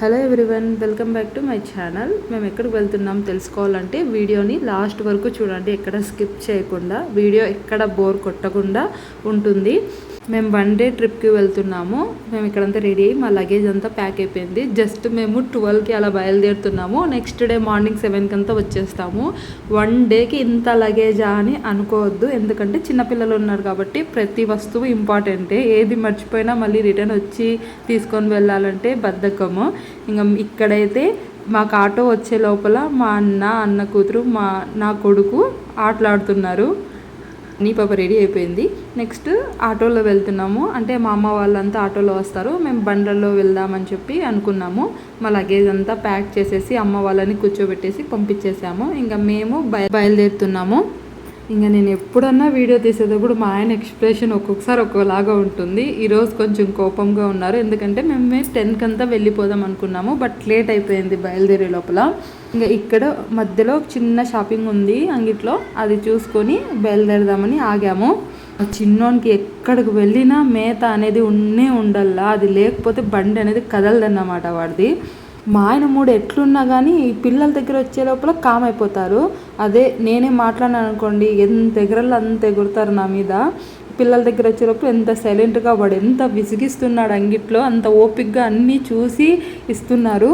Hello everyone, welcome back to my channel. మేము ఎక్కడికి వెళ్తున్నాం తెలుసుకోవాలంటే వీడియోని లాస్ట్ వరకు చూడండి, ఎక్కడ స్కిప్ చేయకుండా. వీడియో ఎక్కడ బోర్ కొట్టకుండా ఉంటుంది. మేము 1 డే ట్రిప్కి వెళ్తున్నాము. మేము ఇక్కడంతా రెడీ అయ్యి మా లగేజ్ అంతా ప్యాక్ అయిపోయింది. జస్ట్ మేము 12కి అలా బయలుదేరుతున్నాము. నెక్స్ట్ డే మార్నింగ్ 7కి అంతా వచ్చేస్తాము. 1 డేకి ఇంత లగేజా అని అనుకోవద్దు, ఎందుకంటే చిన్నపిల్లలు ఉన్నారు కాబట్టి ప్రతి వస్తువు ఇంపార్టెంటే. ఏది మర్చిపోయినా మళ్ళీ రిటర్న్ వచ్చి తీసుకొని వెళ్ళాలంటే బద్ధకము. ఇంకా ఇక్కడైతే మాకు ఆటో వచ్చే లోపల మా అన్న కూతురు నా కొడుకు ఆటలాడుతున్నారు. నీ పాప రెడీ అయిపోయింది. నెక్స్ట్ ఆటోలో వెళ్తున్నాము. అంటే మా అమ్మ వాళ్ళంతా ఆటోలో వస్తారు, మేము బండ్లలో వెళ్దామని చెప్పి అనుకున్నాము. మా లగేజ్ అంతా ప్యాక్ చేసేసి అమ్మ వాళ్ళని కూర్చోబెట్టేసి పంపించేసాము. ఇంకా మేము బయలుదేరుతున్నాము. ఇంకా నేను ఎప్పుడన్నా వీడియో తీసేటప్పుడు మా ఆయన ఎక్స్ప్రెషన్ ఒక్కొక్కసారి ఒక్కోలాగా ఉంటుంది. ఈరోజు కొంచెం కోపంగా ఉన్నారు, ఎందుకంటే మేము 10కి అంతా వెళ్ళిపోదాం అనుకున్నాము, బట్ లేట్ అయిపోయింది బయలుదేరే లోపల. ఇంకా ఇక్కడ మధ్యలో చిన్న షాపింగ్ ఉంది అంగిట్లో, అది చూసుకొని బయలుదేరదామని ఆగాము. చిన్నోనికి ఎక్కడికి వెళ్ళినా మేత అనేది ఉండల్లా, అది లేకపోతే బండి అనేది కదలదన్నమాట వాడిది. మా ఆయన మూడు ఎట్లున్నా కానీ ఈ పిల్లల దగ్గర వచ్చే లోపల కామ్ అయిపోతారు. అదే నేనే మాట్లాడినాను అనుకోండి, ఎంత ఎగరల్లో అంత ఎగురుతారు నా మీద. పిల్లల దగ్గర వచ్చే లోపల ఎంత సైలెంట్గా వాడు ఎంత విసిగిస్తున్నాడు అంగిట్లో, అంత ఓపికగా అన్నీ చూసి ఇస్తున్నారు.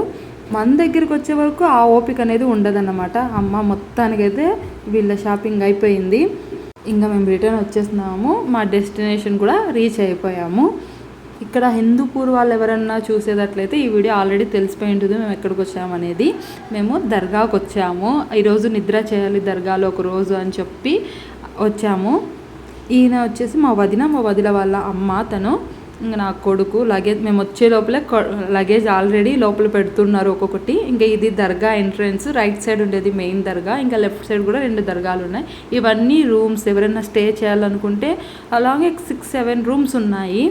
మన దగ్గరికి వచ్చే వరకు ఆ ఓపిక అనేది ఉండదన్నమాట. అమ్మ మొత్తానికైతే వీళ్ళ షాపింగ్ అయిపోయింది. ఇంకా మేము రిటర్న్ వచ్చేస్తున్నాము. మా డెస్టినేషన్ కూడా రీచ్ అయిపోయాము. ఇక్కడ హిందూపూర్ వాళ్ళు ఎవరన్నా చూసేటట్లయితే ఈ వీడియో ఆల్రెడీ తెలిసిపోయి ఉంటుంది మేము ఎక్కడికి వచ్చామనేది. మేము దర్గాకు వచ్చాము. ఈరోజు నిద్ర చేయాలి దర్గాలో ఒక రోజు అని చెప్పి వచ్చాము. ఈయన వచ్చేసి మా వదిన వాళ్ళ అమ్మ, తను ఇంకా నా కొడుకు. లగేజ్ మేము వచ్చే లోపలే లగేజ్ ఆల్రెడీ లోపల పెడుతున్నారు ఒక్కొక్కటి. ఇంకా ఇది దర్గా ఎంట్రన్స్. రైట్ సైడ్ ఉండేది మెయిన్ దర్గా, ఇంకా లెఫ్ట్ సైడ్ కూడా 2 దర్గాలు ఉన్నాయి. ఇవన్నీ రూమ్స్. ఎవరైనా స్టే చేయాలనుకుంటే అలాగే 6-7 రూమ్స్ ఉన్నాయి.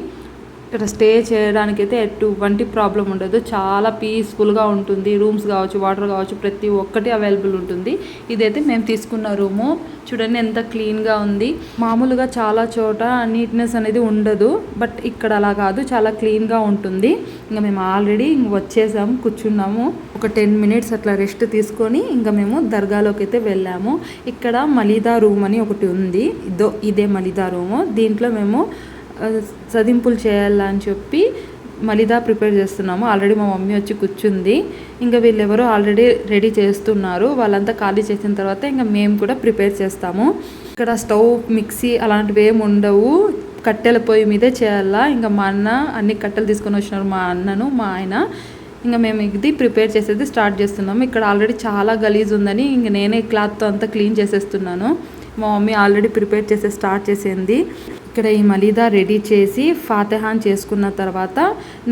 ఇక్కడ స్టే చేయడానికైతే ఎటువంటి ప్రాబ్లం ఉండదు, చాలా పీస్ఫుల్గా ఉంటుంది. రూమ్స్ కావచ్చు, వాటర్ కావచ్చు, ప్రతి ఒక్కటి అవైలబుల్ ఉంటుంది. ఇదైతే మేము తీసుకున్న రూము. చూడండి ఎంత క్లీన్గా ఉంది. మామూలుగా చాలా చోట నీట్నెస్ అనేది ఉండదు, బట్ ఇక్కడ అలా కాదు, చాలా క్లీన్గా ఉంటుంది. ఇంకా మేము ఆల్రెడీ వచ్చేసాము, కూర్చున్నాము. ఒక 10 మినిట్స్ అట్లా రెస్ట్ తీసుకొని ఇంకా మేము దర్గాలోకి అయితే వెళ్ళాము. ఇక్కడ మలీదా రూమ్ అని ఒకటి ఉంది. ఇదే మలీదా రూము. దీంట్లో మేము సదింపులు చేయాలని చెప్పి మలీదా ప్రిపేర్ చేస్తున్నాము. ఆల్రెడీ మా మమ్మీ వచ్చి కూర్చుంది. ఇంకా వీళ్ళెవరో ఆల్రెడీ రెడీ చేస్తున్నారు. వాళ్ళంతా ఖాళీ చేసిన తర్వాత ఇంకా మేము కూడా ప్రిపేర్ చేస్తాము. ఇక్కడ స్టవ్, మిక్సీ అలాంటివి ఏమి ఉండవు, కట్టెల పొయ్యి మీదే చేయాలా. ఇంకా మా అన్న అన్ని కట్టెలు తీసుకొని వచ్చినారు, మా అన్నను మా ఆయన. ఇంకా మేము ఇది ప్రిపేర్ చేసేది స్టార్ట్ చేస్తున్నాము. ఇక్కడ ఆల్రెడీ చాలా గలీజ్ ఉందని ఇంక నేనే క్లాత్తో అంతా క్లీన్ చేసేస్తున్నాను. మా మమ్మీ ఆల్రెడీ ప్రిపేర్ చేసే స్టార్ట్ చేసింది. ఇక్కడ ఈ మలీదా రెడీ చేసి ఫాతిహాన్ చేసుకున్న తర్వాత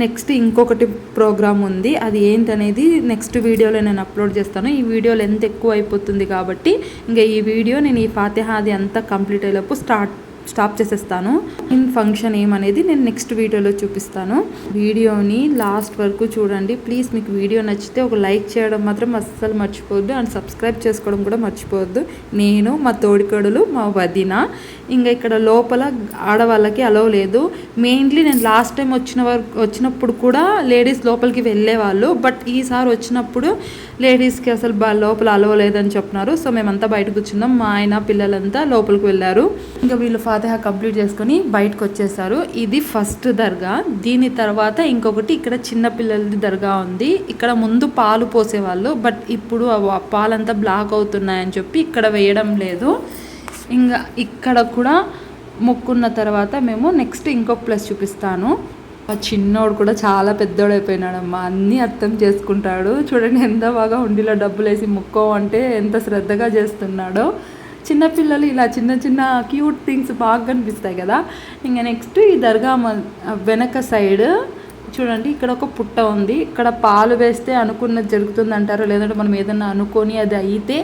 నెక్స్ట్ ఇంకొకటి ప్రోగ్రామ్ ఉంది. అది ఏంటనేది నెక్స్ట్ వీడియోలో నేను అప్లోడ్ చేస్తాను. ఈ వీడియో లెంత్ ఎక్కువ అయిపోతుంది కాబట్టి ఇంకా ఈ వీడియో నేను ఈ ఫాతిహా అది అంతా కంప్లీట్ అయ్యేలోపు స్టాప్ చేసేస్తాను. ఫంక్షన్ ఏమనేది నేను నెక్స్ట్ వీడియోలో చూపిస్తాను. వీడియోని లాస్ట్ వరకు చూడండి ప్లీజ్. మీకు వీడియో నచ్చితే ఒక లైక్ చేయడం మాత్రం అస్సలు మర్చిపోవద్దు, అండ్ సబ్స్క్రైబ్ చేసుకోవడం కూడా మర్చిపోవద్దు. నేను, మా తోడికోడలు, మా వదిన. ఇంకా ఇక్కడ లోపల ఆడవాళ్ళకి అలవ్ లేదు. మెయిన్లీ నేను లాస్ట్ టైం వచ్చినప్పుడు కూడా లేడీస్ లోపలికి వెళ్ళేవాళ్ళు, బట్ ఈసారి వచ్చినప్పుడు లేడీస్కి అసలు లోపల అలవ్ లేదని చెప్తున్నారు. సో మేమంతా బయట కూర్చున్నాం. మా ఆయన పిల్లలంతా లోపలికి వెళ్ళారు. ఇంకా వీళ్ళు ఫాతిహా కంప్లీట్ చేసుకొని బయటకు వచ్చేసారు. ఇది ఫస్ట్ దర్గా. దీని తర్వాత ఇంకొకటి ఇక్కడ చిన్న పిల్లలది దర్గా ఉంది. ఇక్కడ ముందు పాలు పోసేవాళ్ళు, బట్ ఇప్పుడు పాలంతా బ్లాక్ అవుతున్నాయని చెప్పి ఇక్కడ వేయడం లేదు. ఇంకా ఇక్కడ కూడా మొక్కున్న తర్వాత మేము నెక్స్ట్ ఇంకొక ప్లేస్ చూపిస్తాను. ఆ చిన్నోడు కూడా చాలా పెద్దోడు అయిపోయినాడమ్మా, అన్నీ అర్థం చేసుకుంటాడు. చూడండి ఎంత బాగా హుండీలో డబ్బులు వేసి మొక్కో అంటే ఎంత శ్రద్ధగా చేస్తున్నాడో. చిన్నపిల్లలు ఇలా చిన్న చిన్న క్యూట్ థింగ్స్ బాగా కనిపిస్తాయి కదా. ఇంకా నెక్స్ట్ ఈ దర్గా వెనక సైడ్ చూడండి, ఇక్కడ ఒక పుట్ట ఉంది. ఇక్కడ పాలు వేస్తే అనుకున్నది జరుగుతుంది అంటారు, లేదంటే మనం ఏదన్నా అనుకొని అది అయితే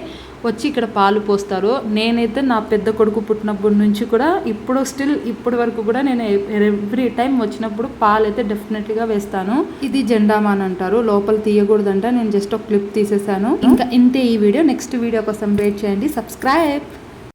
వచ్చి ఇక్కడ పాలు పోస్తారు. నేనైతే నా పెద్ద కొడుకు పుట్టినప్పటి నుంచి కూడా ఇప్పటి వరకు కూడా నేను ఎవ్రీ టైం వచ్చినప్పుడు పాలు అయితే డెఫినెట్గా వేస్తాను. ఇది జెండామాన్ అంటారు, లోపల తీయకూడదంట. నేను జస్ట్ ఒక క్లిప్ తీసేసాను. ఇంకా ఇంతే ఈ వీడియో. నెక్స్ట్ వీడియో కోసం వెయిట్ చేయండి. సబ్స్క్రైబ్.